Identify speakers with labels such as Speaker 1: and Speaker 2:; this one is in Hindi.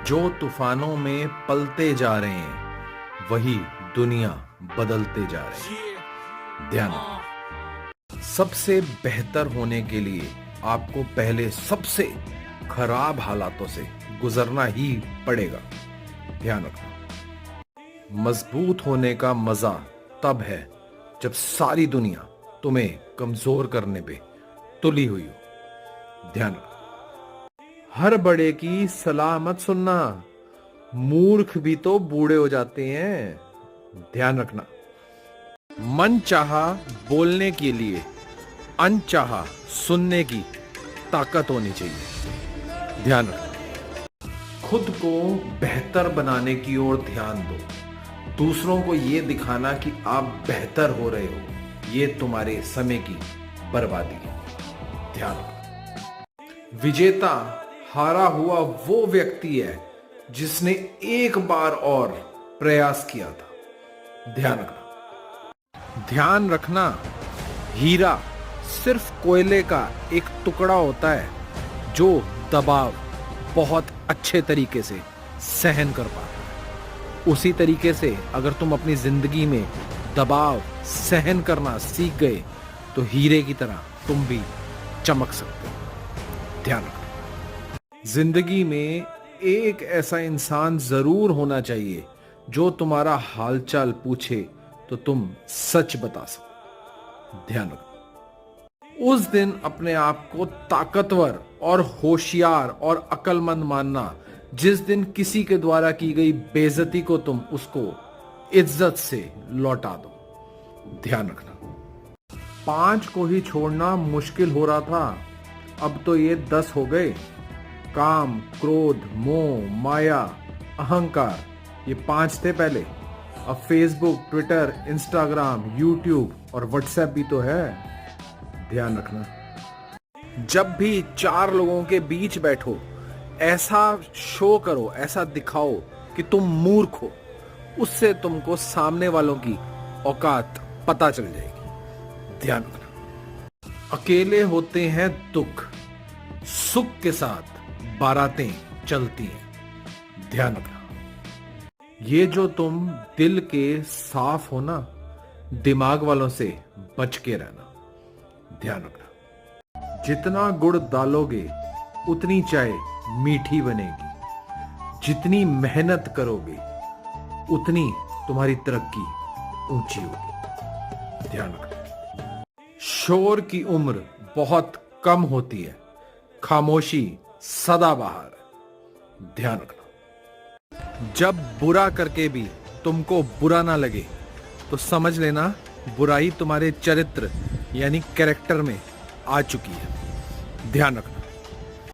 Speaker 1: जो तूफानों में पलते जा रहे हैं वही दुनिया बदलते जा रहे हैं। ध्यान रखना, सबसे बेहतर होने के लिए आपको पहले सबसे खराब हालातों से गुजरना ही पड़ेगा। ध्यान रखना, मजबूत होने का मजा तब है जब सारी दुनिया तुम्हें कमजोर करने पे तुली हुई हो। ध्यान रखना, हर बड़े की सलाह मत सुनना, मूर्ख भी तो बूढ़े हो जाते हैं। ध्यान रखना, मन चाहा बोलने के लिए अनचाहा सुनने की ताकत होनी चाहिए। ध्यान रखना, खुद को बेहतर बनाने की ओर ध्यान दो। दूसरों को यह दिखाना कि आप बेहतर हो रहे हो, यह तुम्हारे समय की बर्बादी है। ध्यान रखना, विजेता हारा हुआ वो व्यक्ति है जिसने एक बार और प्रयास किया था। ध्यान रखना, हीरा सिर्फ कोयले का एक टुकड़ा होता है जो दबाव बहुत अच्छे तरीके से सहन कर पाता है। उसी तरीके से अगर तुम अपनी जिंदगी में दबाव सहन करना सीख गए तो हीरे की तरह तुम भी चमक सकते हो। ध्यान रखना, जिंदगी में एक ऐसा इंसान जरूर होना चाहिए जो तुम्हारा हालचाल पूछे तो तुम सच बता सको। ध्यान रखना, उस दिन अपने आप को ताकतवर और होशियार और अक्लमंद मानना जिस दिन किसी के द्वारा की गई बेइज्जती को तुम उसको इज्जत से लौटा दो। ध्यान रखना, 5 को ही छोड़ना मुश्किल हो रहा था, अब तो ये 10 हो गए। काम, क्रोध, मोह, माया, अहंकार, ये 5 थे पहले। अब फेसबुक, ट्विटर, इंस्टाग्राम, यूट्यूब और व्हाट्सएप भी तो है। ध्यान रखना, जब भी 4 लोगों के बीच बैठो ऐसा शो करो, ऐसा दिखाओ कि तुम मूर्ख हो, उससे तुमको सामने वालों की औकात पता चल जाएगी। ध्यान रखना, अकेले होते हैं दुख, सुख के साथ बारातें चलती हैं। ध्यान रखना, ये जो तुम दिल के साफ हो ना, दिमाग वालों से बच के रहना। ध्यान रखना, जितना गुड़ डालोगे उतनी चाय मीठी बनेगी, जितनी मेहनत करोगे उतनी तुम्हारी तरक्की ऊंची होगी। ध्यान रखना, शोर की उम्र बहुत कम होती है, खामोशी सदाबहार। ध्यान रखना, जब बुरा करके भी तुमको बुरा ना लगे तो समझ लेना बुराई तुम्हारे चरित्र यानी कैरेक्टर में आ चुकी है। ध्यान रखना,